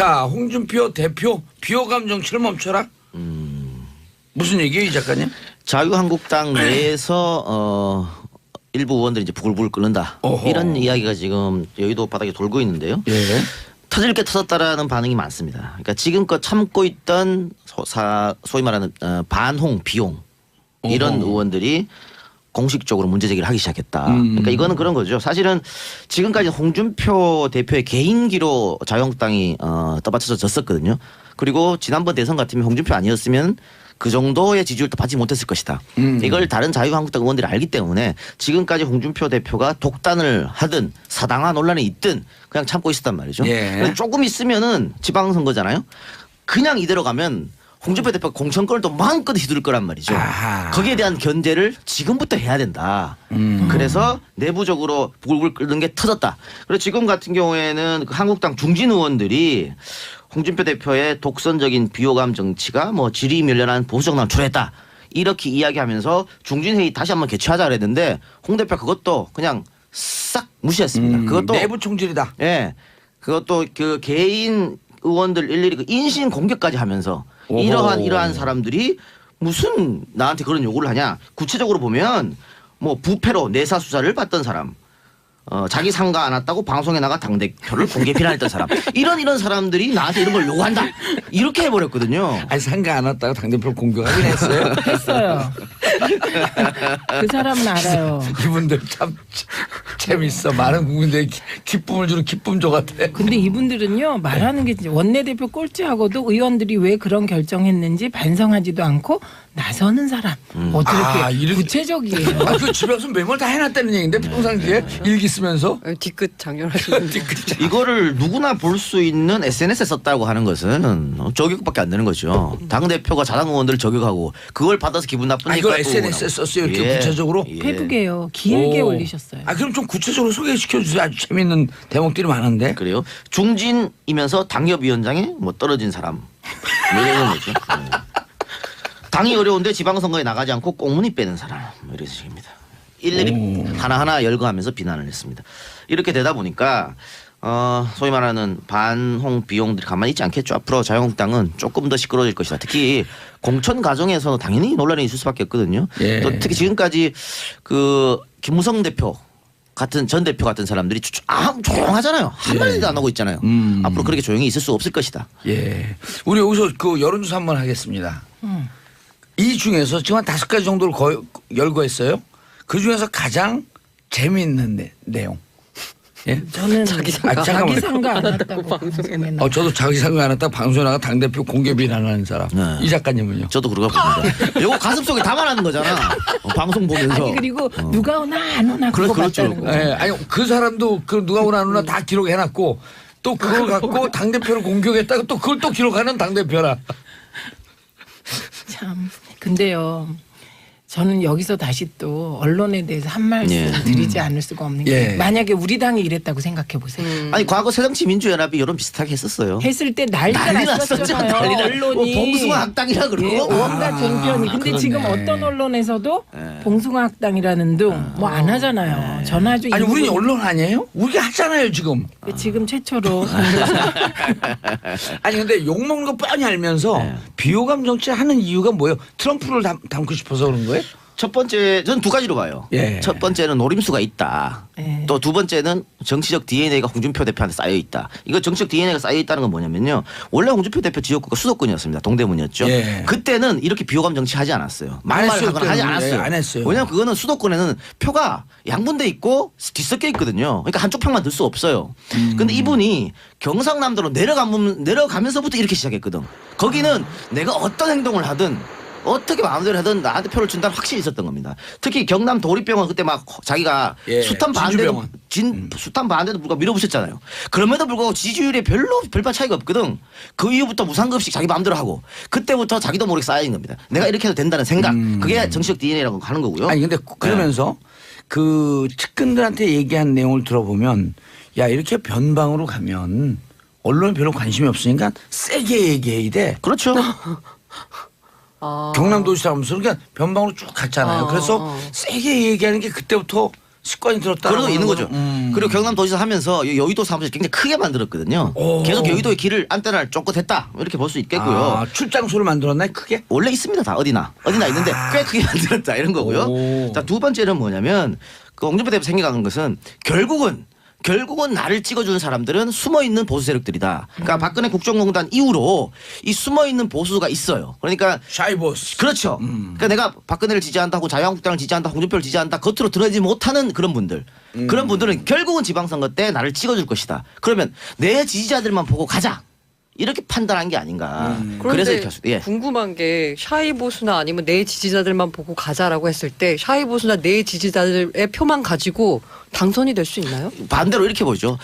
자, 홍준표 대표 비호감 정치를 멈춰라. 무슨 얘기예요, 이 작가님? 자유한국당 내에서 일부 의원들이 이제 부글부글 끓는다. 어허. 이런 이야기가 지금 여의도 바닥에 돌고 있는데요. 예. 터질 게 터졌다라는 반응이 많습니다. 그러니까 지금껏 참고 있던 소위 말하는 반홍, 비홍 이런 어허. 의원들이 공식적으로 문제 제기를 하기 시작했다. 그러니까 이거는 그런 거죠. 사실은 지금까지 홍준표 대표의 개인기로 자유한국당이 떠받쳐서 졌었거든요. 그리고 지난번 대선 같으면 홍준표 아니었으면 그 정도의 지지율도 받지 못했을 것이다. 이걸 다른 자유한국당 의원들이 알기 때문에 지금까지 홍준표 대표가 독단을 하든 사당화 논란이 있든 그냥 참고 있었단 말이죠. 예. 조금 있으면은 지방선거잖아요. 그냥 이대로 가면 홍준표 대표가 공천권을 또 마음껏 휘두를 거란 말이죠. 아하. 거기에 대한 견제를 지금부터 해야 된다. 그래서 내부적으로 부글부글 끓는 게 터졌다. 그래서 지금 같은 경우에는 그 한국당 중진 의원들이 홍준표 대표의 독선적인 비호감 정치가 뭐 지리멸렬한 보수정당을 초래했다. 이렇게 이야기하면서 중진회의 다시 한번 개최하자 그랬는데 홍 대표 그것도 그냥 싹 무시했습니다. 그것도 내부 총질이다. 예. 그것도 그 개인 의원들 일일이 그 인신 공격까지 하면서 오호. 이러한 사람들이 무슨 나한테 그런 요구를 하냐. 구체적으로 보면 뭐 부패로 내사 수사를 받던 사람. 자기 상가 안 왔다고 방송에 나가 당대표를 공개 비난했던 사람. 이런 사람들이 나한테 이런 걸 요구한다. 이렇게 해버렸거든요. 아니 상가 안 왔다고 당대표를 공격하긴 했어요. 했어요. 그 사람은 알아요. 이분들 참 재밌어. 많은 국민들이 기쁨을 주는 기쁨조 같아. 근데 이분들은요 말하는 게 진짜 원내대표 꼴찌하고도 의원들이 왜 그런 결정했는지 반성하지도 않고 나서는 사람. 어떻게 이런- 구체적이에요. 그 집에서 메모를 다 해놨다는 얘기인데 평상시에 일기 쓰면서. 뒤끝 장렬하시는데. 이거를 누구나 볼 수 있는 SNS에 썼다고 하는 것은 저격밖에 안 되는 거죠. 당대표가 자당 의원들을 저격하고 그걸 받아서 기분 나쁘니까 이걸 또 SNS에 썼어요. 이렇게 구체적으로. 페북에요. 길게 오. 올리셨어요. 그럼 좀 구체적으로 소개시켜 주세요. 아주 재밌는 대목들이 많은데. 그래요. 중진이면서 당협위원장에 뭐 떨어진 사람 뭐 이런 거죠. 당이 어려운데 지방선거에 나가지 않고 꽁무니 빼는 사람 뭐 이런 식입니다. 일일이 하나하나 열거하면서 비난을 했습니다. 이렇게 되다 보니까 소위 말하는 반홍 비용들이 가만히 있지 않겠죠. 앞으로 자유한국당은 조금 더 시끄러워질 것이다. 특히 공천 과정에서는 당연히 논란이 있을 수밖에 없거든요. 예. 또 특히 지금까지 그 김무성 대표 같은 전 대표 같은 사람들이 조용하잖아요. 한마디도 안 하고 있잖아요. 앞으로 그렇게 조용히 있을 수 없을 것이다. 예. 우리 여기서 그 여론조사 한번 하겠습니다. 이 중에서 지금 한 5가지 정도를 열거했어요. 그 중에서 가장 재미있는 내용. 예? 저는 자기 상가. 자기 상가 안 왔다고 방송에 나. 저도 자기 상가 안 했다가 방송에 나가 당대표 공개 비난하는 사람. 네. 이 작가님은요? 저도 그러고 봅니다. 이거 가슴속에 담아라는 거잖아. 방송 보면서. 아니 그리고 누가 오나 안 오나 그거 그렇죠. 봤다는 거죠. 예. 아니 그 사람도 그 누가 오나 안 오나 다 기록해놨고 또 그걸 갖고 당대표를 공격했다가 또 그걸 또 기록하는 당대표라. 참. 근데요. 저는 여기서 다시 또 언론에 대해서 한 말씀 예. 드리지 않을 수가 없는 게 예. 만약에 우리 당이 이랬다고 생각해 보세요. 아니 과거 새정치민주연합이 이런 비슷하게 했었어요. 했을 때 난리가 난리 났었죠. 났었잖아요. 난리 났. 언론이 봉숭아 학당이라 그러고. 예, 온갖 종편이. 근데 그러네. 지금 어떤 언론에서도 봉숭아 학당이라는 등 뭐 안 하잖아요. 저는 아주 아니 이 우리는 부분- 언론 아니에요? 우리가 하잖아요 지금. 지금 최초로 아니 근데 욕먹는 거 뻔히 알면서 비호감 정치 하는 이유가 뭐예요? 트럼프를 담고 싶어서 그런 거예요? 첫 번째 저는 두 가지로 봐요. 예. 첫 번째는 노림수가 있다. 예. 또 두 번째는 정치적 DNA가 홍준표 대표한테 쌓여 있다. 이거 정치적 DNA가 쌓여 있다는 건 뭐냐면요. 원래 홍준표 대표 지역구가 수도권이었습니다. 동대문이었죠. 예. 그때는 이렇게 비호감 정치 하지 않았어요. 막말을 했어요, 하거나 하지 그때는. 않았어요. 예, 안 했어요. 왜냐하면 그거는 수도권에는 표가 양분돼 있고 뒤섞여 있거든요. 그러니까 한쪽 편만 들 수 없어요. 근데 이분이 경상남도로 내려가면서부터 이렇게 시작했거든. 거기는 내가 어떤 행동을 하든 어떻게 마음대로 하든 나한테 표를 준다는 확신이 있었던 겁니다. 특히 경남 도립병원 그때 막 자기가 예, 숱한 반대도 진주병원. 숱한 반대도 불구하고 밀어붙였잖아요. 그럼에도 불구하고 지지율에 별반 차이가 없거든. 그 이후부터 무상급식 자기 마음대로 하고 그때부터 자기도 모르게 쌓여진 겁니다. 내가 이렇게 해도 된다는 생각. 그게 정치적 DNA라고 하는 거고요. 아니 근데 그러면서 그 측근들한테 얘기한 내용을 들어보면 야 이렇게 변방으로 가면 언론에 별로 관심이 없으니까 세게 얘기해야 돼. 그렇죠. 경남도지사 하면서 그러니까 변방으로 쭉 갔잖아요. 그래서 세게 얘기하는 게 그때부터 습관이 들었다. 그런 거 있는 거죠. 그리고 경남도지사 하면서 여의도 사무실 굉장히 크게 만들었거든요. 오. 계속 여의도의 길을 안테나를 쫓고 했다 이렇게 볼 수 있겠고요. 아, 출장소를 만들었나 크게? 원래 있습니다. 다 어디나 있는데 꽤 크게 만들었다 이런 거고요. 오. 자, 두 번째는 뭐냐면 그 홍준표 대표 생각한 것은 결국은 나를 찍어주는 사람들은 숨어있는 보수 세력들이다. 그러니까 박근혜 국정농단 이후로 이 숨어있는 보수가 있어요. 그러니까 샤이보스. 그렇죠. 그러니까 내가 박근혜를 지지한다고 자유한국당을 지지한다, 홍준표를 지지한다, 겉으로 드러내지 못하는 그런 분들. 그런 분들은 결국은 지방선거 때 나를 찍어줄 것이다. 그러면 내 지지자들만 보고 가자. 이렇게 판단한 게 아닌가. 그래서 이렇게 예. 궁금한 게 샤이 보수나 아니면 내 지지자들만 보고 가자라고 했을 때 샤이 보수나 내 지지자들의 표만 가지고 당선이 될 수 있나요? 반대로 이렇게 보죠.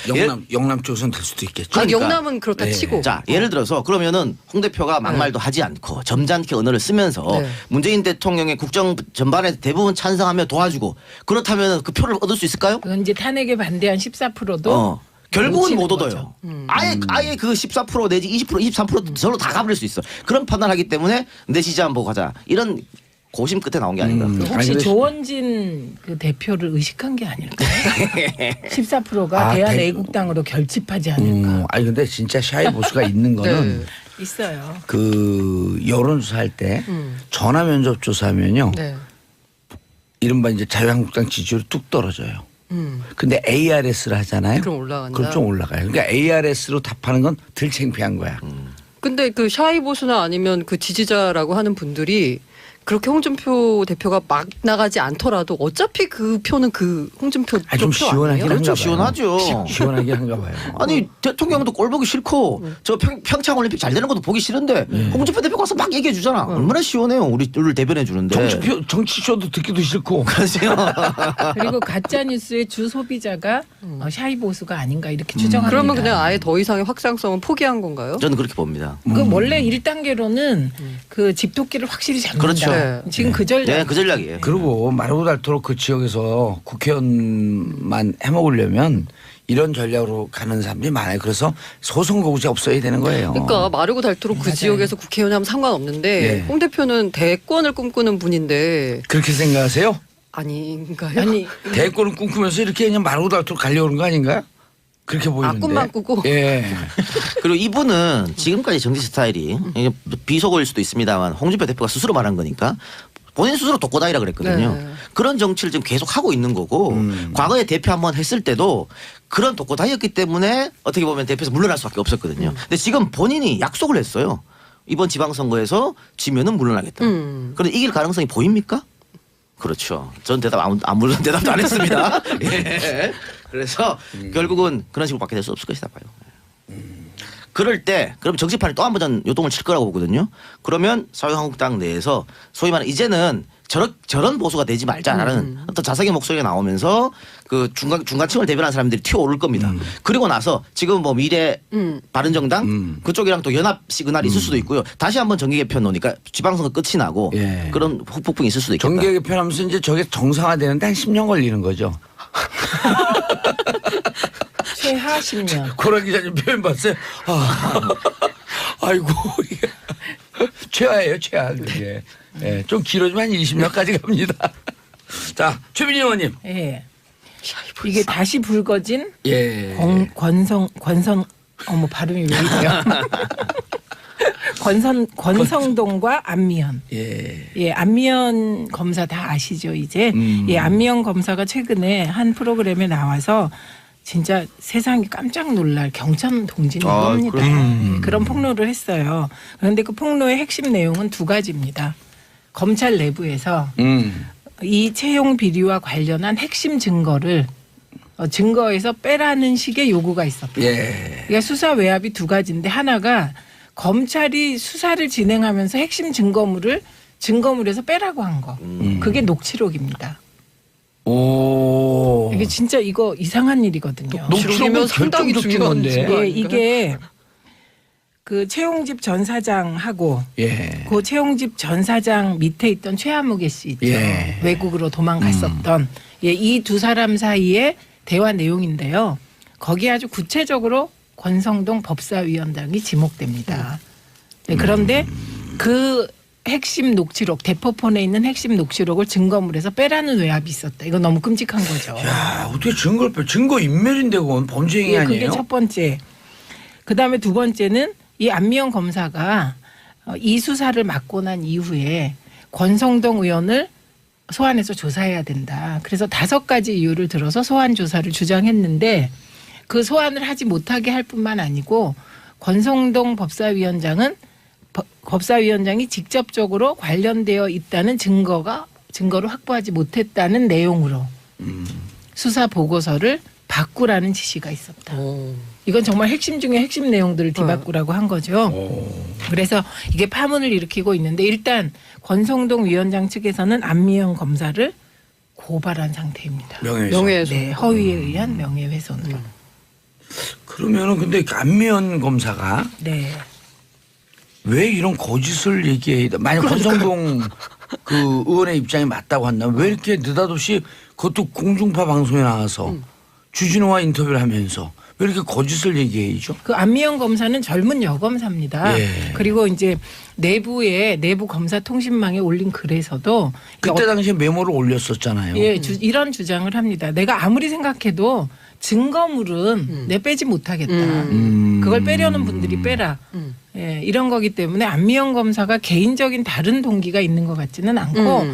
영남 쪽은 될 수도 있겠죠. 그러니까. 영남은 그렇다 네. 치고. 자, 예를 들어서 그러면은 홍 대표가 막말도 하지 않고 점잖게 언어를 쓰면서 네. 문재인 대통령의 국정 전반에 대부분 찬성하며 도와주고 그렇다면 그 표를 얻을 수 있을까요? 그건 이제 탄핵에 반대한 14%도 결국은 못 놓치는 얻어요. 아예 그 14% 내지 20% 23%도 저로 다 가버릴 수 있어. 그런 판단하기 때문에 내 지지한 보고 가자. 이런 고심 끝에 나온 게 아닌가. 혹시 아니, 조원진 그 대표를 의식한 게 아닐까요? 14%가 아, 대한애국당으로 결집하지 않을까. 아니 근데 진짜 샤이보스가 있는 거는 네. 있어요. 그 여론조사 할 때 전화 면접 조사하면요. 네. 이른바 이제 자유한국당 지지율이 뚝 떨어져요. 근데 ARS를 하잖아요. 그럼 올라간다. 그럼 좀 올라가요. 그러니까 ARS로 답하는 건 덜 창피한 거야. 근데 그 샤이 보수나 아니면 그 지지자라고 하는 분들이 그렇게 홍준표 대표가 막 나가지 않더라도 어차피 그 표는 그 홍준표 아니, 좀 표 시원하긴 아니에요? 그렇죠. 한가 봐요. 시원하죠. 시원하게 한가 봐요. 아니 대통령도 꼴 보기 싫고 저 평창 올림픽 잘 되는 것도 보기 싫은데 홍준표 대표 가서 막 얘기해 주잖아. 얼마나 시원해요. 우리를 대변해 주는데. 정치쇼도 듣기도 싫고. 그러세요. 그리고 가짜 뉴스의 주 소비자가 샤이 보수가 아닌가 이렇게 추정합니다. 그러면 그냥 아예 더 이상의 확장성은 포기한 건가요? 저는 그렇게 봅니다. 그 원래 1단계로는 그 집토끼를 확실히 잡는다. 그렇죠. 네. 지금 그 전략. 네, 그 전략이에요. 그리고 마르고 닳도록 그 지역에서 국회의원만 해먹으려면 이런 전략으로 가는 사람들이 많아요. 그래서 소선거구제 없어야 되는 거예요. 그러니까 마르고 닳도록 그 맞아요. 지역에서 국회의원 하면 상관없는데 예. 홍 대표는 대권을 꿈꾸는 분인데 그렇게 생각하세요? 아닌가요? 아니 대권을 꿈꾸면서 이렇게 그냥 마르고 닳도록 가려고 그런 거 아닌가? 그렇게 보이는데. 꿈만 꾸고. 예. 그리고 이분은 지금까지 정치 스타일이 이게 비속어일 수도 있습니다만 홍준표 대표가 스스로 말한 거니까 본인 스스로 독고다이라 그랬거든요. 네. 그런 정치를 지금 계속 하고 있는 거고 과거에 대표 한번 했을 때도 그런 독고다이였기 때문에 어떻게 보면 대표에서 물러날 수밖에 없었거든요. 근데 지금 본인이 약속을 했어요. 이번 지방선거에서 지면은 물러나겠다. 그런데 이길 가능성이 보입니까? 그렇죠. 전 대답 아무런 대답도 안 했습니다. 예. 그래서 결국은 그런 식으로 밖에 될 수 없을 것이다 봐요. 그럴 때 그럼 정치판에 또 한 번 요동을 칠 거라고 보거든요. 그러면 자유한국당 내에서 소위 말하는 이제는 저런 보수가 되지 말자라는 어떤 자석의 목소리가 나오면서 그 중간층을 대변하는 사람들이 튀어오를 겁니다. 그리고 나서 지금 뭐 미래 바른정당 그쪽이랑 또 연합 시그널이 있을 수도 있고요. 다시 한번 정계 개편 놓으니까 지방선거 끝이 나고 예. 그런 후폭풍이 있을 수도 있겠다. 정계 개편하면서 이제 저게 정상화되는데 한 10년 걸리는 거죠. 최하 10년. 코라 기자님 표현 봤어요? 아이고 이게 최하예요 최하 그게. 예, 좀 길어지면 한 20년까지 갑니다. 자 최민희 의원님. 예. 이게 다시 불거진 예. 권성 어머 발음이 왜 이래요? 권성동과 안미연. 예. 예, 안미연 검사 다 아시죠, 이제? 예, 안미연 검사가 최근에 한 프로그램에 나와서 진짜 세상이 깜짝 놀랄 경천 동진인 겁니다. 예, 그런 폭로를 했어요. 그런데 그 폭로의 핵심 내용은 두 가지입니다. 검찰 내부에서 이 채용 비리와 관련한 핵심 증거를 증거에서 빼라는 식의 요구가 있었다. 예. 그러니까 수사 외압이 두 가지인데 하나가 검찰이 수사를 진행하면서 핵심 증거물에서 빼라고 한 거. 그게 녹취록입니다. 오. 이게 진짜 이거 이상한 일이거든요. 녹취록이면 상당히 중요한 건데. 증거. 예, 이게 그 최용집 전 사장하고 예. 그 최용집 전 사장 밑에 있던 최하무개 씨 있죠. 예. 외국으로 도망갔었던 예, 이 두 사람 사이의 대화 내용인데요. 거기에 아주 구체적으로 권성동 법사위원장이 지목됩니다. 네, 그런데 그 핵심 녹취록 대포폰에 있는 핵심 녹취록을 증거물에서 빼라는 외압이 있었다. 이거 너무 끔찍한 거죠. 야, 어떻게 증거를 빼? 증거 인멸인데 그건 범죄 행위 예, 아니에요? 그게 첫 번째. 그다음에 두 번째는 이 안미영 검사가 이 수사를 맡고 난 이후에 권성동 의원을 소환해서 조사해야 된다. 그래서 5가지 이유를 들어서 소환 조사를 주장했는데 그 소환을 하지 못하게 할 뿐만 아니고 권성동 법사위원장은 법사위원장이 직접적으로 관련되어 있다는 증거를 확보하지 못했다는 내용으로 수사 보고서를 바꾸라는 지시가 있었다. 이건 정말 핵심 중에 핵심 내용들을 뒤바꾸라고 한 거죠. 그래서 이게 파문을 일으키고 있는데 일단 권성동 위원장 측에서는 안미영 검사를 고발한 상태입니다. 명예훼손. 네, 허위에 의한 명예훼손으로. 그러면은 근데 안미연 검사가 네. 왜 이런 거짓을 얘기해? 만약 권성동 그 의원의 입장이 맞다고 한다면 왜 이렇게 느닷없이 그것도 공중파 방송에 나와서 주진우와 인터뷰를 하면서 왜 이렇게 거짓을 얘기해죠? 그 안미영 검사는 젊은 여검사입니다. 예. 그리고 이제 내부 검사 통신망에 올린 글에서도 그때 당시에 메모를 올렸었잖아요. 예, 이런 주장을 합니다. 내가 아무리 생각해도 증거물은 내 빼지 못하겠다. 그걸 빼려는 분들이 빼라. 예, 이런 거기 때문에 안미영 검사가 개인적인 다른 동기가 있는 것 같지는 않고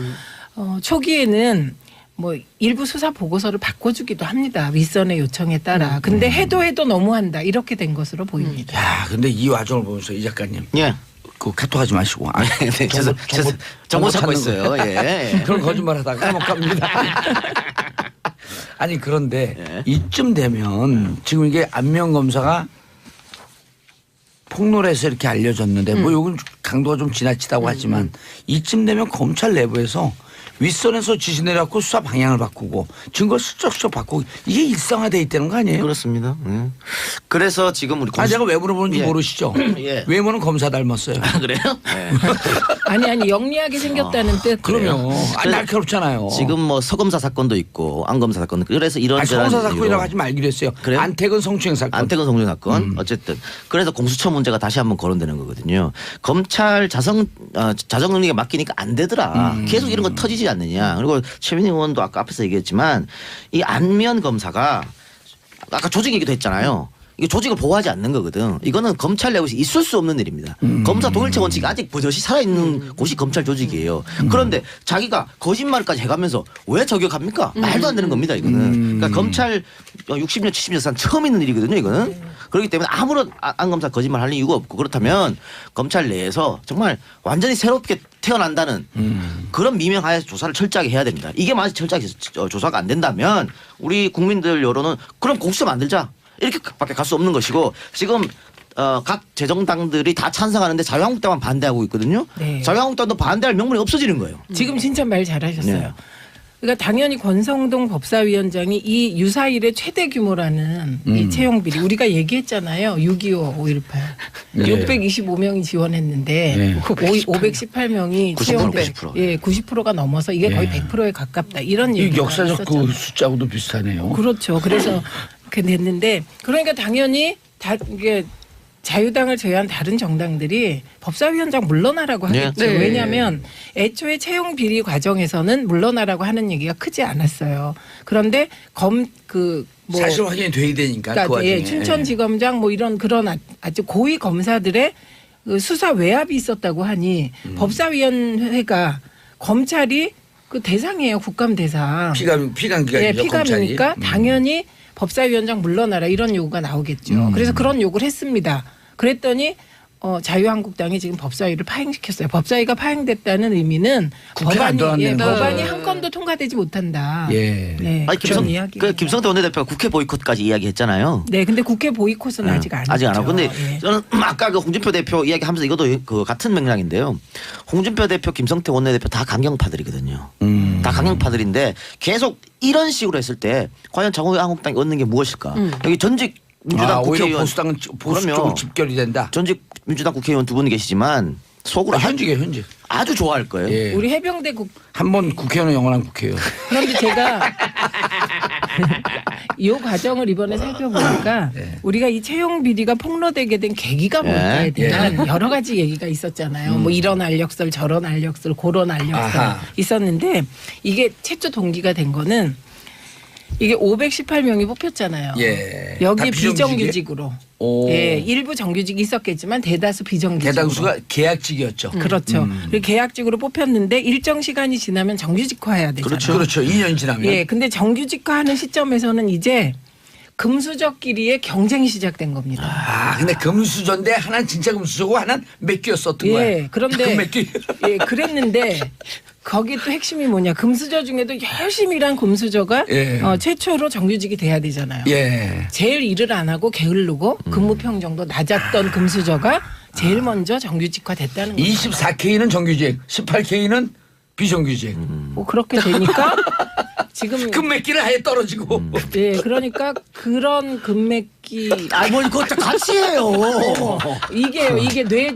초기에는 뭐 일부 수사 보고서를 바꿔주기도 합니다. 윗선의 요청에 따라. 근데 해도 너무한다. 이렇게 된 것으로 보입니다. 야, 근데 이 와중을 보면서 이 작가님, 예. 그 카톡하지 마시고. 아, 네, 정보 찾고 찾는 있어요. 거예요. 예. 그런 거짓말하다가 까먹갑니다. 아니 그런데 예. 이쯤 되면 지금 이게 안명 검사가 폭로해서 이렇게 알려졌는데 뭐 요건 강도가 좀 지나치다고 하지만 이쯤 되면 검찰 내부에서 윗선에서 지시 내려갖고 수사 방향을 바꾸고 증거 슬쩍슬쩍 바꾸고 이게 일상화돼 있다는 거 아니에요? 그렇습니다. 그래서 지금 우리 제가 왜 물어보는지 예. 모르시죠? 예. 외모는 검사 닮았어요. 아, 그래요? 아니 영리하게 생겼다는 뜻. 그럼요. 날카롭잖아요. 지금 뭐 서검사 사건도 있고 안검사 사건도 있고 그래서 이런 성사 사건이라고 하지 말기로 했어요. 그래요? 안태근 성추행 사건. 안태근 성추행 사건 어쨌든 그래서 공수처 문제가 다시 한번 거론되는 거거든요. 검찰 자정 능력에 맡기니까 안 되더라. 계속 이런 거 터지지 않느냐. 그리고 최민희 의원도 아까 앞에서 얘기했지만 이 안미연 검사가 아까 조직 얘기도 했잖아요. 이게 조직을 보호하지 않는 거거든. 이거는 검찰 내부에서 있을 수 없는 일입니다. 검사 동일체 원칙이 아직 버젓이 살아있는 곳이 검찰 조직이에요. 그런데 자기가 거짓말까지 해가면서 왜 저격합니까? 말도 안 되는 겁니다. 이거는. 그러니까 검찰 60년 70년 산 처음 있는 일이거든요. 이거는. 그렇기 때문에 아무런 안 검사 거짓말 할 이유가 없고 그렇다면 검찰 내에서 정말 완전히 새롭게 태어난다는 그런 미명하에서 조사를 철저하게 해야 됩니다. 이게 만약 철저하게 조사가 안 된다면 우리 국민들 여론은 그럼 공수처 만들자. 이렇게밖에 갈 수 없는 것이고 지금 각 재정당들이 다 찬성하는데 자유한국당만 반대하고 있거든요. 네. 자유한국당도 반대할 명분이 없어지는 거예요. 지금 진짜 말 잘하셨어요. 네. 그러니까 당연히 권성동 법사위원장이 이 유사일의 최대 규모라는 이 채용 비리 우리가 얘기했잖아요. 6.25, 5.18 네. 625명이 지원했는데 네. 518명이 90%, 채용돼 90%. 예, 90%가 넘어서 이게 거의 100%에 가깝다. 이런 이 얘기가 역사적 있었잖아요. 그 숫자하고도 비슷하네요. 그렇죠. 그래서 그 됐는데 그러니까 당연히 다 이게 자유당을 제외한 다른 정당들이 법사위원장 물러나라고 하겠죠. 네. 왜냐하면 애초에 채용 비리 과정에서는 물러나라고 하는 얘기가 크지 않았어요. 그런데 사실 확인이 돼야 되니까 그 와중에. 예, 춘천지검장 뭐 이런 그런 아주 고위 검사들의 그 수사 외압이 있었다고 하니 법사위원회가 검찰이 그 대상이에요. 국감 대상. 피감기가 예, 피감이니까 당연히 법사위원장 물러나라 이런 요구가 나오겠죠. 그래서 그런 요구를 했습니다. 그랬더니 자유한국당이 지금 법사위를 파행시켰어요. 법사위가 파행됐다는 의미는 국회가 안 돌아가는 거죠. 법안이 한 건도 통과되지 못한다. 예. 네, 아니, 그런 이야기. 김성태 원내대표가 국회 보이콧까지 이야기했잖아요. 네, 근데 국회 보이콧은 아직 안 아직 안 했죠. 하고. 근데 예. 저는 아까 그 홍준표 대표 이야기하면서 이것도 그 같은 맥락인데요. 홍준표 대표, 김성태 원내대표 다 강경파들이거든요. 다 강경파들인데 계속 이런 식으로 했을 때 과연 자유한국당이 얻는 게 무엇일까? 여기 전직 민주당 오히려 국회의원 보수 그럼요. 쪽으로 집결이 된다. 전직 민주당 국회의원 두 분 계시지만 속으로 현직. 아주 좋아할 거예요. 예. 우리 해병대 한번 국회의원 영원한 국회의원. 그런데 제가 이 과정을 이번에 살펴보니까 우리가 이 채용 비리가 폭로되게 된 계기가 뭘까에 대한 여러 가지 얘기가 있었잖아요. 뭐 이런 알력설, 저런 알력설, 그런 알력설 아하. 있었는데 이게 최초 동기가 된 거는 이게 518명이 뽑혔잖아요. 예. 여기 다 비정규직이에요? 비정규직으로. 오. 예, 일부 정규직이 있었겠지만 대다수 비정규직으로. 대다수가 계약직이었죠. 그렇죠. 그리고 계약직으로 뽑혔는데 일정 시간이 지나면 정규직화해야 되잖아요. 그렇죠. 2년 지나면. 예, 근데 정규직화하는 시점에서는 이제 금수저끼리의 경쟁이 시작된 겁니다. 아, 근데 금수저인데 하나는 진짜 금수저고 하나는 몇 끼였어 어떤 거야? 예, 그런데 몇 끼? 예, 그랬는데 거기 또 핵심이 뭐냐? 금수저 중에도 열심히 일한 금수저가 예. 최초로 정규직이 돼야 되잖아요. 예. 제일 일을 안 하고 게으르고 근무 평정도 낮았던 금수저가 제일 먼저 정규직화 됐다는 거죠. 24K는 정규직, 18K는 비정규직. 뭐 그렇게 되니까 지금 금맥기는 아예 떨어지고. 예, 그러니까 그런 금맥기 뭘 그것도 같이 해요. 이게 뇌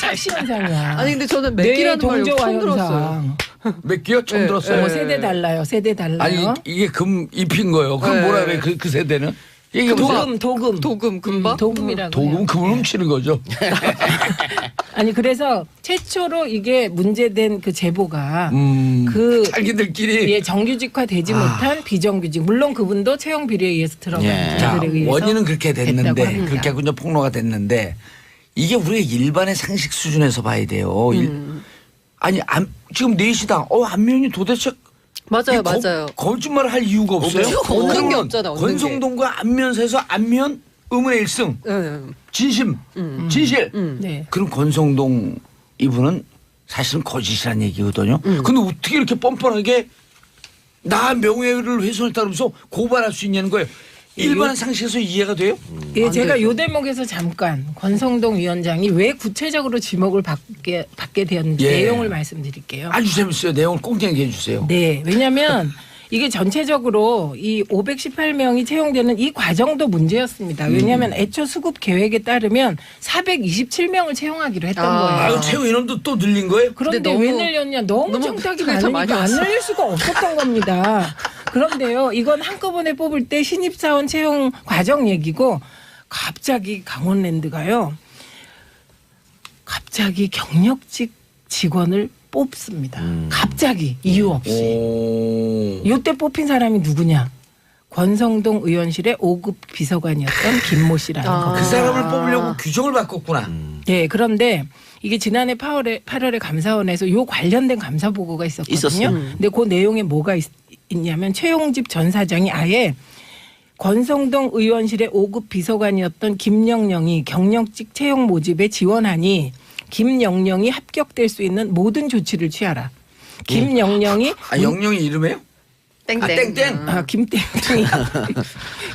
착시 현상이야. 아니 근데 저는 뇌 맥기라는 말 동조화 처음 들었어요. 현상. 몇 끼요? 처음 예, 들었어요. 뭐 세대 달라요. 세대 달라요. 아니 이게 금 입힌 거예요. 그럼 네. 뭐라 그래 그 세대는? 이게 무슨 도금 금박? 도금이라고. 도금 해요. 금을 훔치는 거죠. 아니 그래서 최초로 이게 문제된 그 제보가 자기들끼리. 예, 정규직화 되지 못한 비정규직. 물론 그분도 채용 비리에 의해서 들어간 예. 자, 분들에 의해서 원인은 그렇게 됐다고 됐는데 합니다. 그렇게 하고 이제 폭로가 됐는데 이게 우리가 일반의 상식 수준에서 봐야 돼요. 아니 지금 4시다. 안면이 도대체 맞아요, 이 맞아요. 거짓말을 할 이유가 없어요. 얻는 게 그러면 없잖아, 얻는 게. 권성동과 안면사에서 안면 의문의 1승 진심 진실. 네. 그럼 권성동 이분은 사실은 거짓이라는 얘기거든요. 근데 어떻게 이렇게 뻔뻔하게 나 명예를 훼손했다면서 고발할 수 있냐는 거예요. 일반 상식에서 이해가 돼요? 예, 제가 요 대목에서 잠깐 권성동 위원장이 왜 구체적으로 지목을 받게 되었는지 예. 내용을 말씀드릴게요. 아주 재밌어요. 내용을 꼭 얘기해 주세요. 네, 왜냐하면 이게 전체적으로 이 518명이 채용되는 이 과정도 문제였습니다. 왜냐하면 애초 수급 계획에 따르면 427명을 채용하기로 했던 거예요. 아유 채용 인원도 또 늘린 거예요? 그런데 근데 왜 너무- 늘렸냐? 너무 너무 청탁이 청탁이 많이 많으니까 안 왔어. 늘릴 수가 없었던 겁니다. 그런데요, 이건 한꺼번에 뽑을 때 신입사원 채용 과정 얘기고 갑자기 강원랜드가요. 갑자기 경력직 직원을 뽑습니다. 갑자기 이유 없이. 오. 이때 뽑힌 사람이 누구냐? 권성동 의원실의 5급 비서관이었던 김모 씨라는 아. 거. 그 사람을 뽑으려고 규정을 바꿨구나. 네, 그런데 이게 지난해 8월에 감사원에서 요 관련된 감사 보고가 있었거든요. 있었어요? 근데 그 내용에 뭐가 있냐면 최용집 전 사장이 아예 권성동 의원실의 5급 비서관이었던 김영령이 경력직 채용 모집에 지원하니 김영령이 합격될 수 있는 모든 조치를 취하라. 김영령이 영영이 이름이에요? 땡땡. 땡땡.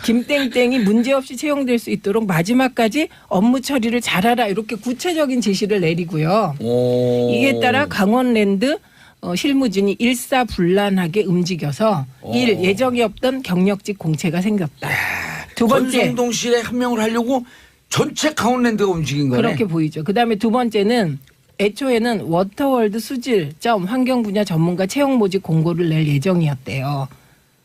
김땡땡이 문제없이 채용될 수 있도록 마지막까지 업무 처리를 잘하라 이렇게 구체적인 지시를 내리고요. 오. 이에 따라 강원랜드 실무진이 일사불란하게 움직여서 예정이 없던 경력직 공채가 생겼다. 두 번째 권성동 씨에 한 명을 하려고 전체 강원랜드가 움직인 거네. 그렇게 보이죠. 그다음에 두 번째는 애초에는 워터월드 수질점 환경 분야 전문가 채용 모집 공고를 낼 예정이었대요.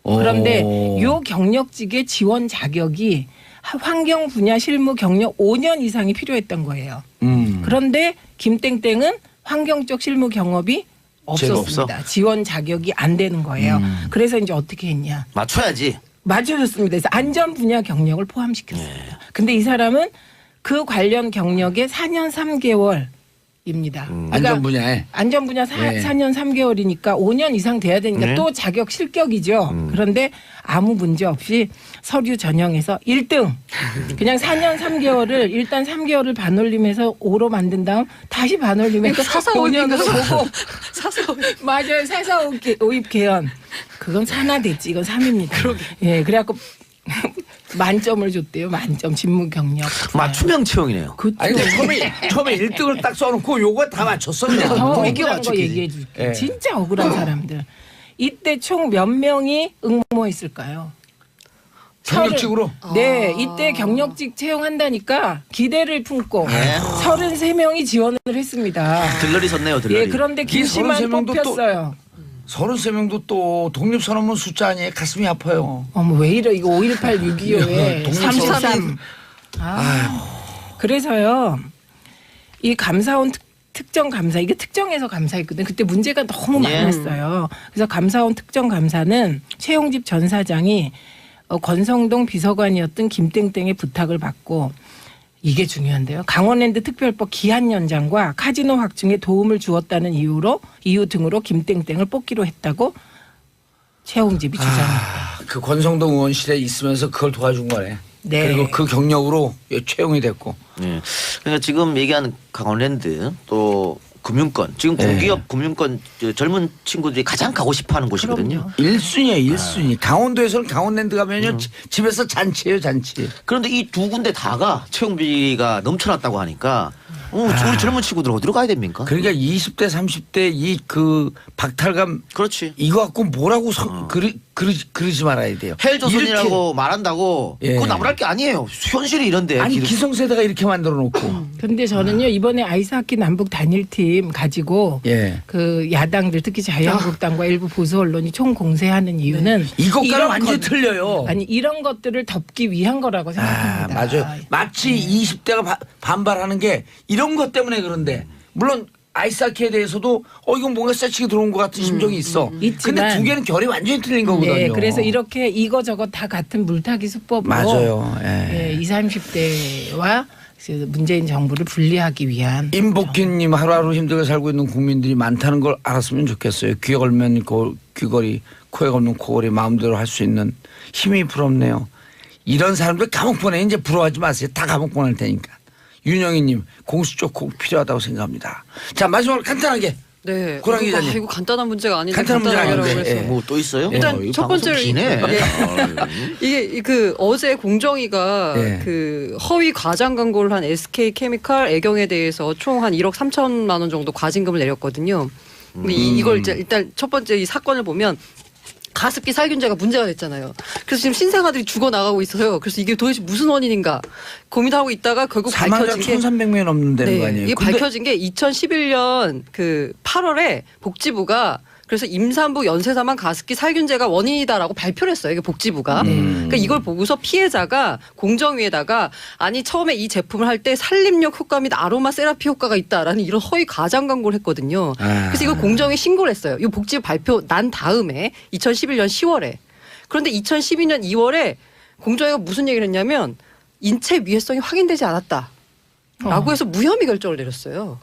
그런데 요 경력직의 지원 자격이 환경 분야 실무 경력 5년 이상이 필요했던 거예요. 그런데 김땡땡은 환경 쪽 실무 경험이 없었습니다. 지원 자격이 안 되는 거예요. 그래서 이제 어떻게 했냐. 맞춰야지. 맞춰줬습니다. 그래서 안전 분야 경력을 포함시켰습니다. 근데 이 사람은 그 관련 경력에 4년 3개월입니다. 안전 분야에. 안전 분야 네. 4년 3개월이니까 5년 이상 돼야 되니까 네. 또 자격 실격이죠. 그런데 아무 문제 없이 서류 전형에서 1등. 그냥 4년 3개월을 일단 3개월을 반올림해서 5로 만든 다음 다시 반올림해서 사사오입 5년으로 보고 사사오입. 맞아요. 사사오입 개연. 그건 산하됐지. 이건 3입니다. 예, 그래갖고 만점을 줬대요. 만점 직무 경력. 맞춤형 채용이네요. 그쵸. 아니 근데 처음에 1등을 딱 써놓고 요거 다 맞췄어 그냥. 더 뭐 억울한 거 맞추기지. 얘기해 줄게. 예. 진짜 억울한 사람들. 이때 총 몇 명이 응모했을까요? 경력직으로? 네, 이때 경력직 채용한다니까 기대를 품고 네. 33명이 지원을 했습니다. 들러리 섰네요, 들러리. 예, 그런데 김씨만 33명도 또- 뽑혔어요. 33명도 또 독립선언문 숫자 아니에요. 가슴이 아파요. 어머 왜 이래 이거 5.18 6.25에 독립선- 33. 그래서요 이 감사원 특정 감사 이게 특정해서 감사했거든. 그때 문제가 너무 예. 많았어요. 그래서 감사원 특정 감사는 최용집 전 사장이 권성동 비서관이었던 김땡땡의 부탁을 받고 이게 중요한데요. 강원랜드 특별법 기한 연장과 카지노 확충에 도움을 주었다는 이유 등으로 김땡땡을 뽑기로 했다고 최용집이 주장합니다. 그 권성동 의원실에 있으면서 그걸 도와준 거네. 네. 그리고 그 경력으로 채용이 됐고. 예. 그러니까 지금 얘기하는 강원랜드 또 금융권 지금 네. 공기업 금융권 젊은 친구들이 가장 가고 싶어하는 곳이거든요. 그럼요. 1순위예요. 1순위. 강원도에서는 강원랜드 가면요. 집에서 잔치예요. 잔치. 그런데 이 두 군데 다가 채용비가 넘쳐났다고 하니까 우리 젊은 친구들 어디로 가야 됩니까? 그러니까 20대 30대 이 그 박탈감 그렇지. 이거 갖고 뭐라고 그러지 말아야 돼요. 헬조선이라고 말한다고 예. 그거 나무랄 게 아니에요. 현실이 이런데. 이렇게, 아니 기성세대가 이렇게 만들어 놓고. 근데 저는요 이번에 아이스하키 남북 단일팀 가지고 예. 그 야당들 특히 자유한국당과 일부 보수 언론이 총 공세하는 이유는 이것과는 이런 완전히 것- 틀려요. 아니 이런 것들을 덮기 위한 거라고 생각합니다. 맞아요. 마치 20대가 반발하는 게 이런 것 때문에 그런데 물론 아이스하키에 대해서도 이건 뭔가 세치게 들어온 것 같은 심정이 있어. 있지만- 근데 두 개는 결이 완전히 틀린 거거든요. 네, 그래서 이렇게 이거저거 다 같은 물타기 수법으로 맞아요. 예, 20, 30대와 문재인 정부를 분리하기 위한 임복희님 하루하루 힘들게 살고 있는 국민들이 많다는 걸 알았으면 좋겠어요. 귀에 걸면 귀걸이, 코에 걸면 코걸이 마음대로 할 수 있는 힘이 부럽네요. 이런 사람들 감옥 보내 이제 부러워하지 마세요. 다 감옥 보낼 테니까. 윤영희님 공수처 꼭 필요하다고 생각합니다. 자 마지막으로 간단하게 네. 고랑이 기자님. 이거 간단한 문제가 아닌데 간단한 문제가 간단하게라고 아닌데, 해서. 예. 뭐 또 있어요? 일단 이거 첫 방송 번째로 기네. 이게 그 어제 공정위가 네. 그 허위 과장 광고를 한 SK케미칼 애경에 대해서 총 한 1억 3천만 원 정도 과징금을 내렸거든요. 근데 이걸 이제 일단 첫 번째 이 사건을 보면 가습기 살균제가 문제가 됐잖아요. 그래서 지금 신생아들이 죽어 나가고 있어요. 그래서 이게 도대체 무슨 원인인가 고민하고 있다가 결국 사망자 밝혀진 게 1,300명이 넘는다는 거 아니에요. 이게 근데 밝혀진 게 2011년 그 8월에 복지부가 그래서 임산부 연쇄사망 가습기 살균제가 원인이다라고 발표를 했어요. 이게 복지부가. 그러니까 이걸 보고서 피해자가 공정위에다가 아니 처음에 이 제품을 할 때 살림력 효과 및 아로마 세라피 효과가 있다라는 이런 허위 과장 광고를 했거든요. 그래서 이걸 공정위에 신고를 했어요. 이 복지부 발표 난 다음에 2011년 10월에. 그런데 2012년 2월에 공정위가 무슨 얘기를 했냐면 인체 위해성이 확인되지 않았다라고 해서 무혐의 결정을 내렸어요.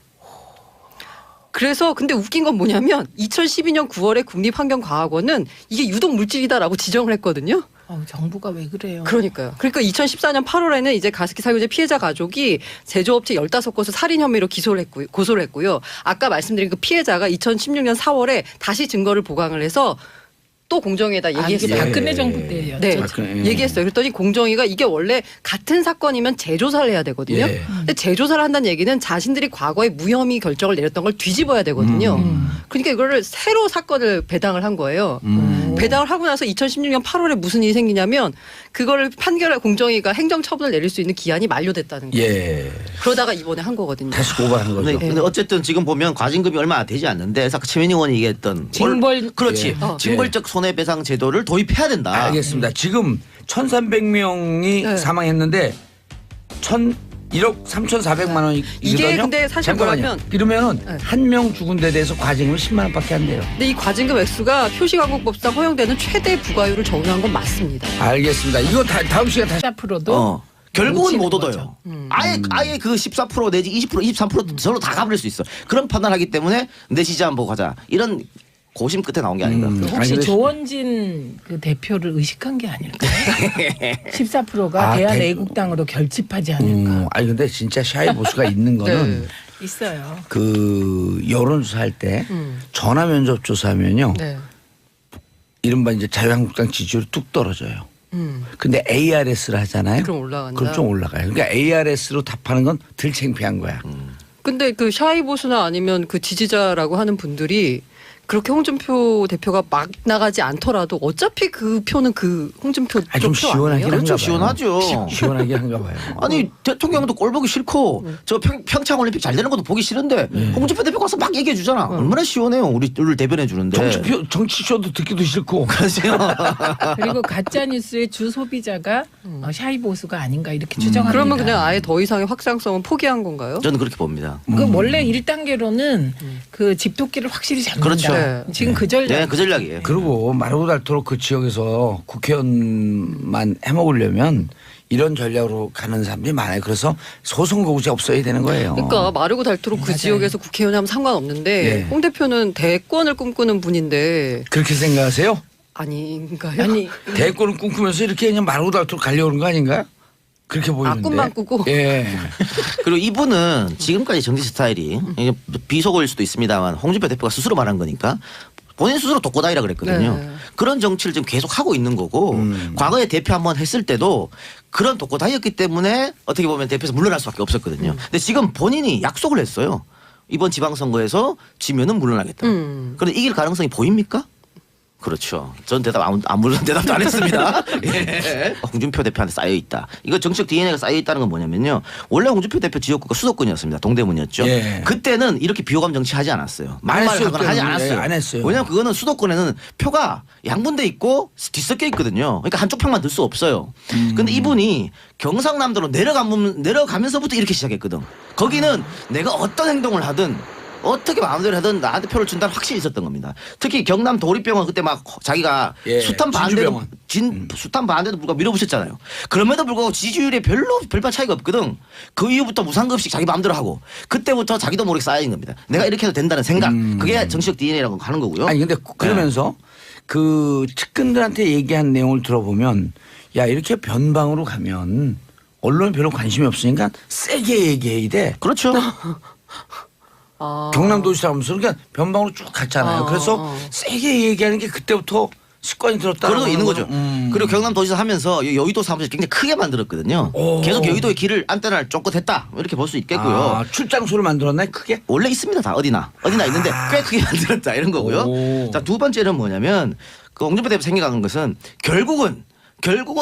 그래서 근데 웃긴 건 뭐냐면 2012년 9월에 국립환경과학원은 이게 유독 물질이다라고 지정을 했거든요. 정부가 왜 그래요? 그러니까요. 그러니까 2014년 8월에는 이제 가습기 살균제 피해자 가족이 제조업체 15곳을 살인 혐의로 고소를 했고요. 아까 말씀드린 그 피해자가 2016년 4월에 다시 증거를 보강을 해서 또 공정위에다 이게 얘기했어요. 박근혜 정부 때였죠. 네, 박근혜. 얘기했어요. 그랬더니 공정위가 이게 원래 같은 사건이면 재조사를 해야 되거든요. 예. 근데 재조사를 한다는 얘기는 자신들이 과거에 무혐의 결정을 내렸던 걸 뒤집어야 되거든요. 그러니까 이거를 새로 사건을 배당을 한 거예요. 배당을 하고 나서 2016년 8월에 무슨 일이 생기냐면 그거를 판결할 공정위가 행정처분을 내릴 수 있는 기한이 만료됐다는 거예요. 예. 그러다가 이번에 한 거거든요. 다시 고발한 거죠. 근데 어쨌든 지금 보면 과징금이 얼마 되지 않는데 그래서 아까 최민희 의원이 얘기했던 그렇지. 예. 징벌적 손해배상 제도를 도입해야 된다. 알겠습니다. 지금 1,300명이 네. 사망했는데 1억 3,400만 원이거든요. 이게 근데 사실 뭐냐면 이러면은 네. 한 명 죽은 데 대해서 과징금 10만 원밖에 안 돼요. 근데 이 과징금 액수가 표시광고법상 허용되는 최대 부과율을 적용한 건 맞습니다. 알겠습니다. 이거 다음 시간에 다시 14%도 결국은 못 놓치는 얻어요. 아예 그 14% 내지 20% 23% 저로 다 가버릴 수 있어. 그런 판단하기 때문에 내 시장 한번 보고 가자. 이런 고심 끝에 나온 게 아닌가. 혹시 아니, 근데- 조원진 그 대표를 의식한 게 아닐까요? 14%가 아, 대한애국당으로 결집하지 않을까? 아니 근데 진짜 샤이 보수가 있는 거는 네. 있어요. 그 여론조사 할 때 전화 면접 조사하면요. 네. 이른바 이제 자유한국당 지지율이 뚝 떨어져요. 근데 ARS를 하잖아요. 그럼 올라간다. 그럼 좀 올라가요. 그러니까 ARS로 답하는 건 덜 창피한 거야. 근데 그 샤이 보수나 아니면 그 지지자라고 하는 분들이 그렇게 홍준표 대표가 막 나가지 않더라도 어차피 그 표는 그 홍준표 아, 좀 표 시원하게 아니에요? 그렇죠. 한가 봐요. 시원하죠. 시원하게 한가 봐요. 아니 대통령도 꼴 보기 싫고 저 평창 올림픽 잘 되는 것도 보기 싫은데 홍준표 대표 가서 막 얘기해 주잖아. 얼마나 시원해요. 우리를 대변해 주는데. 정치쇼도 듣기도 싫고. 그리고 가짜 뉴스의 주 소비자가 샤이 보수가 아닌가 이렇게 추정합니다. 그러면 그냥 아예 더 이상의 확장성은 포기한 건가요? 저는 그렇게 봅니다. 그 원래 1단계로는 그 집토끼를 확실히 잡는다. 그렇죠. 네. 지금 그 전략. 네, 그 전략이에요. 그리고 마르고 닳도록 그 지역에서 국회의원만 해먹으려면 이런 전략으로 가는 사람들이 많아요. 그래서 소선거구제 없어야 되는 거예요. 그러니까 마르고 닳도록 그 맞아요. 지역에서 국회의원 하면 상관없는데 예. 홍 대표는 대권을 꿈꾸는 분인데 그렇게 생각하세요? 아닌가요? 아니 대권을 꿈꾸면서 이렇게 그냥 마르고 닳도록 가려는 거 아닌가요? 그렇게 보이는데. 꿈만 꾸고. 예. 그리고 이분은 지금까지 정치 스타일이 이게 비속어일 수도 있습니다만 홍준표 대표가 스스로 말한 거니까 본인 스스로 독고다이라 그랬거든요. 네. 그런 정치를 지금 계속 하고 있는 거고 과거에 대표 한번 했을 때도 그런 독고다이였기 때문에 어떻게 보면 대표에서 물러날 수밖에 없었거든요. 근데 지금 본인이 약속을 했어요. 이번 지방선거에서 지면은 물러나겠다. 그런데 이길 가능성이 보입니까? 그렇죠. 전 대답 아무런 대답도 안 했습니다. 예. 홍준표 대표한테 쌓여 있다. 이거 정치적 DNA가 쌓여 있다는 건 뭐냐면요. 원래 홍준표 대표 지역구가 수도권이었습니다. 동대문이었죠. 예. 그때는 이렇게 비호감 정치하지 않았어요. 막말하거나 하지 않았어요. 안 했어요. 왜냐하면 그거는 수도권에는 표가 양분돼 있고 뒤섞여 있거든요. 그러니까 한쪽 표만 들 수 없어요. 근데 이분이 경상남도로 내려가면서부터 이렇게 시작했거든. 거기는 내가 어떤 행동을 하든 어떻게 마음대로 하든 나한테 표를 준다는 확신이 있었던 겁니다. 특히 경남 도립병원 그때 막 자기가 예, 숱한 반대도 진주병원. 숱한 반대도 불구하고 밀어붙였잖아요. 그럼에도 불구하고 지지율이 별반 차이가 없거든. 그 이후부터 무상급식 자기 마음대로 하고 그때부터 자기도 모르게 쌓인 겁니다. 내가 이렇게 해도 된다는 생각. 그게 정치적 DNA라고 하는 거고요. 아니 근데 그러면서 그 측근들한테 얘기한 내용을 들어보면 야 이렇게 변방으로 가면 언론에 별로 관심이 없으니까 세게 얘기해야 돼. 그렇죠. 아. 경남도지 사람으로서 그러니까 변방으로 쭉 갔잖아요. 그래서 세게 얘기하는 게 그때부터 습관이 들었다. 그러고 있는 거죠. 그리고 경남도지사 하면서 여의도 사무실 굉장히 크게 만들었거든요. 오. 계속 여의도의 길을 안테나를 쫓긋했다 이렇게 볼 수 있겠고요. 아, 출장소를 만들었나요? 크게? 원래 있습니다. 다 어디나 있는데 꽤 크게 만들었다 이런 거고요. 오. 자, 두 번째는 뭐냐면 그 홍준표 대표 생각하는 것은 결국은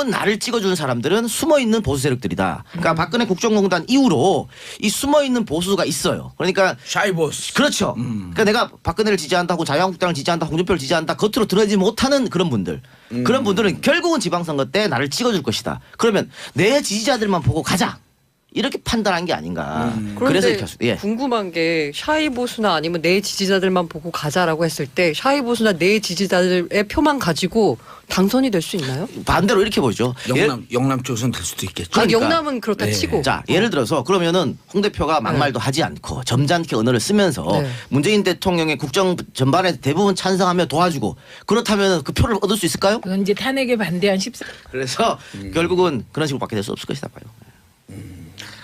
나를 찍어주는 사람들은 숨어있는 보수 세력들이다. 그러니까 박근혜 국정농단 이후로 이 숨어있는 보수가 있어요. 그러니까 샤이보스. 그렇죠. 그러니까 내가 박근혜를 지지한다 하고 자유한국당을 지지한다 홍준표를 지지한다 겉으로 드러내지 못하는 그런 분들. 그런 분들은 결국은 지방선거 때 나를 찍어줄 것이다. 그러면 내 지지자들만 보고 가자. 이렇게 판단한 게 아닌가. 그래서 그런데 이렇게 했습니다. 예. 궁금한 게 샤이 보수나 아니면 내 지지자들만 보고 가자라고 했을 때 샤이 보수나 내 지지자들의 표만 가지고 당선이 될 수 있나요? 반대로 이렇게 보죠. 영남 쪽에서는 될 수도 있겠죠. 그러니까. 영남은 그렇다 네. 치고. 자, 예를 들어서 그러면은 홍 대표가 막말도 하지 않고 점잖게 언어를 쓰면서 네. 문재인 대통령의 국정 전반에 대부분 찬성하며 도와주고 그렇다면 그 표를 얻을 수 있을까요? 그건 이제 탄핵에 반대한 14. 그래서 결국은 그런 식으로 밖에 될 수 없을 것이다 봐요.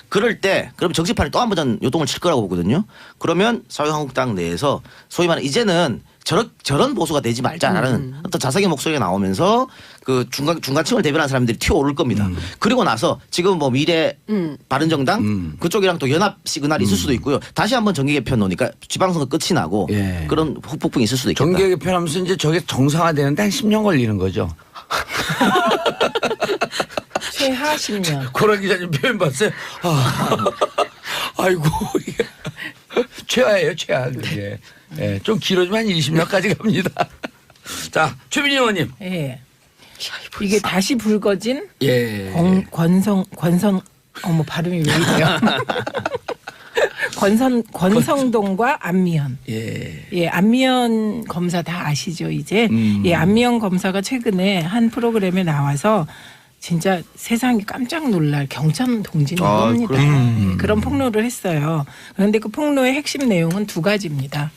그럴 때 그럼 정치판이 또 한 번 요동을 칠 거라고 보거든요. 그러면 자유한국당 내에서 소위 말하는 이제는 저런 보수가 되지 말자라는 어떤 자성의 목소리가 나오면서 그 중간층을 대변하는 사람들이 튀어오를 겁니다. 그리고 나서 지금 뭐 미래 바른정당 그쪽이랑 또 연합 시그널이 있을 수도 있고요. 다시 한번 정계 개편 놓으니까 지방선거 끝이 나고 예. 그런 후폭풍이 있을 수도 있겠다. 정계 개편하면서 이제 저게 정상화되는데 한 10년 걸리는 거죠. 최하 10년. 고라 기자님 표현 봤어요? 아이고 이게 최하예요 최하 그게. 예, 좀 길어지면 한 20년까지 갑니다. 자 최민희 의원님. 예. 이게 다시 불거진 예. 권성 어머 발음이 왜 이래요? 권성동과 안미연. 예. 예, 안미연 검사 다 아시죠, 이제? 예, 안미연 검사가 최근에 한 프로그램에 나와서 진짜 세상이 깜짝 놀랄 경천 동지는 겁니다. 예, 그런 폭로를 했어요. 그런데 그 폭로의 핵심 내용은 두 가지입니다.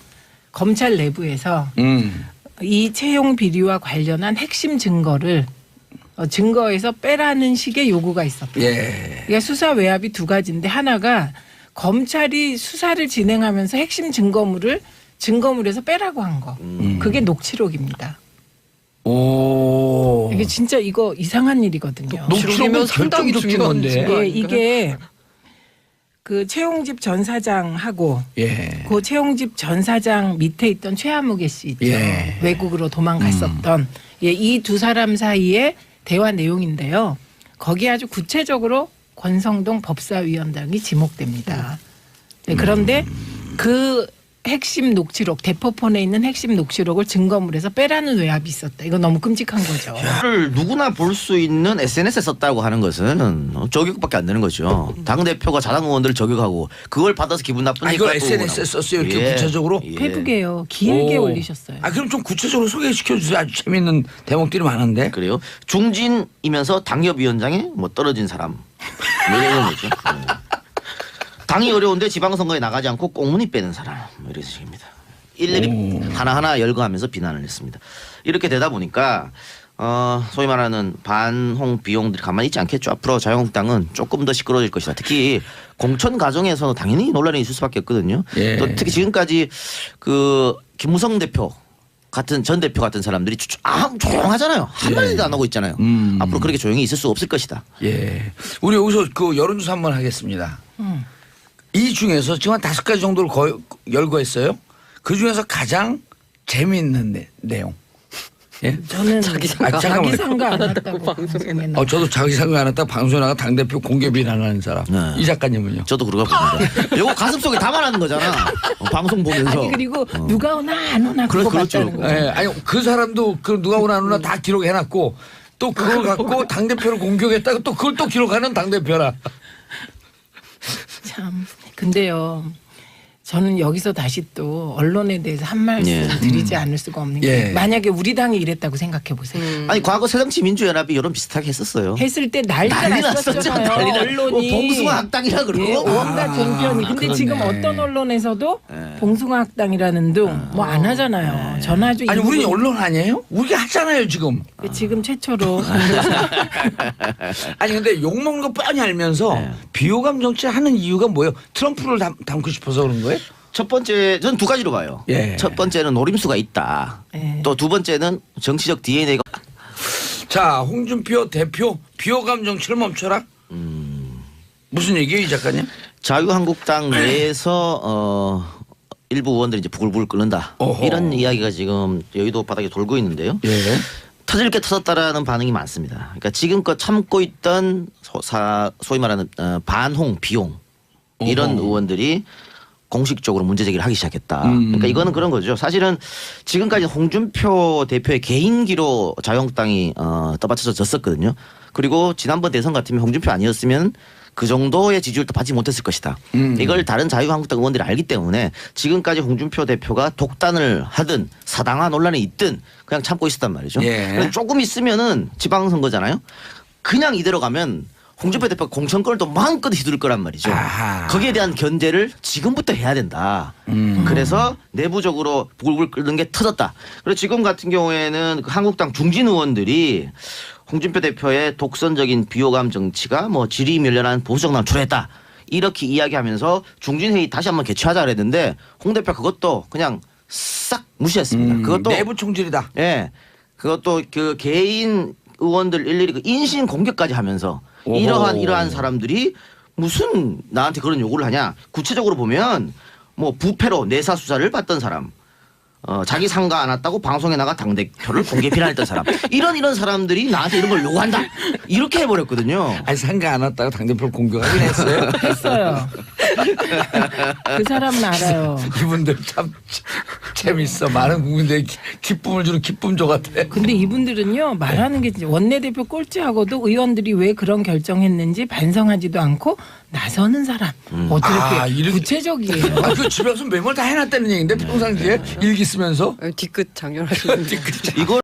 검찰 내부에서 이 채용 비리와 관련한 핵심 증거를 증거에서 빼라는 식의 요구가 있었다. 예. 그러니까 수사 외압이 두 가지인데 하나가 검찰이 수사를 진행하면서 핵심 증거물에서 빼라고 한 거. 그게 녹취록입니다. 오. 이게 진짜 이거 이상한 일이거든요. 녹취록이면 상당히 결정적인 중요한 건데. 증거 예, 아닌가요? 이게 그 최용집 전 사장하고 예. 그 최용집 전 사장 밑에 있던 최하무개 씨 있죠. 예. 외국으로 도망갔었던 이 두 사람 사이의 대화 내용인데요. 거기에 아주 구체적으로 권성동 법사위원장이 지목됩니다. 네, 그런데 그 핵심 녹취록, 대포폰에 있는 핵심 녹취록을 증거물 해서 빼라는 외압이 있었다. 이거 너무 끔찍한 거죠. 이를 누구나 볼 수 있는 SNS에 썼다고 하는 것은 저격밖에 안 되는 거죠. 당 대표가 자당 의원들을 저격하고 그걸 받아서 기분 나쁘니까 이걸 또 SNS에 썼어요. 이렇게 구체적으로. 페북에요. 길게 오. 올리셨어요. 그럼 좀 구체적으로 소개시켜 주세요. 아주 재밌는 대목들이 많은데. 그래요. 중진이면서 당협위원장에 뭐 떨어진 사람 뭐 이런 거죠. 당이 어려운데 지방선거에 나가지 않고 꽁무니 빼는 사람 뭐 이런 식입니다. 일일이 하나하나 열거하면서 비난을 했습니다. 이렇게 되다 보니까 소위 말하는 반홍 비용들이 가만히 있지 않겠죠. 앞으로 자유한국당은 조금 더 시끄러워질 것이다. 특히 공천 과정에서는 당연히 논란이 있을 수밖에 없거든요. 예. 또 특히 지금까지 그 김무성 대표 같은 전 대표 같은 사람들이 조용하잖아요. 한마디도 안 하고 있잖아요. 앞으로 그렇게 조용히 있을 수 없을 것이다. 예. 우리 여기서 그 여론조사 한번 하겠습니다. 이 중에서 지금 한 5가지 정도를 열거했어요. 그 중에서 가장 재미있는 내용. 예? 저는 자기 상가. 자기 상가 안 했다고 방송에 방송에 저도 자기 상관 안 했다가 방송에 나가 당대표 공개 비난하는 사람. 네. 이 작가님은요? 저도 그러고 봅니다. 이거 가슴속에 담아라는 거잖아. 방송 보면서. 아니 그리고 누가 오나 안 오나 그거 그렇죠. 맞다는 거죠. 예. 아니 그 사람도 그 누가 오나 안 오나 다 기록해놨고 또 그걸 갖고 당대표를 공격했다가 또 그걸 또 기록하는 당대표라. 참 근데요. 저는 여기서 다시 또 언론에 대해서 한 말씀 예. 드리지 않을 수가 없는 예. 게 만약에 우리 당이 이랬다고 생각해 보세요. 아니 과거 새정치민주연합이 이런 비슷하게 했었어요. 했을 때 난리가 난리 났었죠. 났었잖아요. 난리 났. 언론이 봉숭아 학당이라 그러고. 예, 온갖 종편이. 근데 그러네. 지금 어떤 언론에서도 봉숭아 학당이라는 등 뭐 안 하잖아요. 저는 아주 아니 이 우리는 부분- 언론 아니에요? 우리가 하잖아요 지금. 지금 최초로 아니 근데 욕먹는 거 뻔히 알면서 비호감 정치 하는 이유가 뭐예요? 트럼프를 담고 싶어서 그런 거예요? 첫 번째 저는 두 가지로 봐요. 예. 첫 번째는 노림수가 있다. 예. 또 두 번째는 정치적 DNA가 자 홍준표 대표 비호감 정치를 멈춰라. 무슨 얘기예요 이 작가님? 자유한국당 내에서 일부 의원들이 이제 부글부글 끓는다. 어허. 이런 이야기가 지금 여의도 바닥에 돌고 있는데요. 예. 터질 게 터졌다라는 반응이 많습니다. 그러니까 지금껏 참고 있던 소위 말하는 반홍 비용 이런 어허. 의원들이 공식적으로 문제 제기를 하기 시작했다. 그러니까 이거는 그런 거죠. 사실은 지금까지 홍준표 대표의 개인기로 자유한국당이 떠받쳐져 졌었거든요. 그리고 지난번 대선 같으면 홍준표 아니었으면 그 정도의 지지율도 받지 못했을 것이다. 이걸 다른 자유한국당 의원들이 알기 때문에 지금까지 홍준표 대표가 독단을 하든 사당화 논란이 있든 그냥 참고 있었단 말이죠. 예. 그래서 조금 있으면은 지방선거잖아요. 그냥 이대로 가면 홍준표 대표가 공천권을 또 마음껏 휘두를 거란 말이죠. 아하. 거기에 대한 견제를 지금부터 해야 된다. 그래서 내부적으로 부글부글 끓는 게 터졌다. 그리고 지금 같은 경우에는 그 한국당 중진 의원들이 홍준표 대표의 독선적인 비호감 정치가 뭐 질이 멸련한 보수 정당을 초래했다. 이렇게 이야기하면서 중진회의 다시 한번 개최하자 그랬는데 홍 대표 그것도 그냥 싹 무시했습니다. 그것도 내부 총질이다. 예. 그것도 그 개인 의원들 일일이 그 인신 공격까지 하면서 오호. 이러한 사람들이 무슨 나한테 그런 요구를 하냐. 구체적으로 보면 뭐 부패로 내사 수사를 받던 사람. 자기 상가 안 왔다고 방송에 나가 당대표를 공개 비난했던 사람. 이런 사람들이 나한테 이런 걸 요구한다. 이렇게 해버렸거든요. 아니 상가 안 왔다가 당대표를 공격하긴 했어요. 했어요. 그 사람은 알아요. 이분들 참 재밌어. 많은 국민들이 기쁨을 주는 기쁨조 같아. 근데 이분들은요 말하는 게 진짜 원내대표 꼴찌하고도 의원들이 왜 그런 결정했는지 반성하지도 않고 나서는 사람 어떻게 아, 이렇게- 구체적이에요. 아, 그 집에 가서 메모를 다 해놨다는 얘기인데 평상시에 일기 쓰면서. 뒤끝 장렬하시는 이걸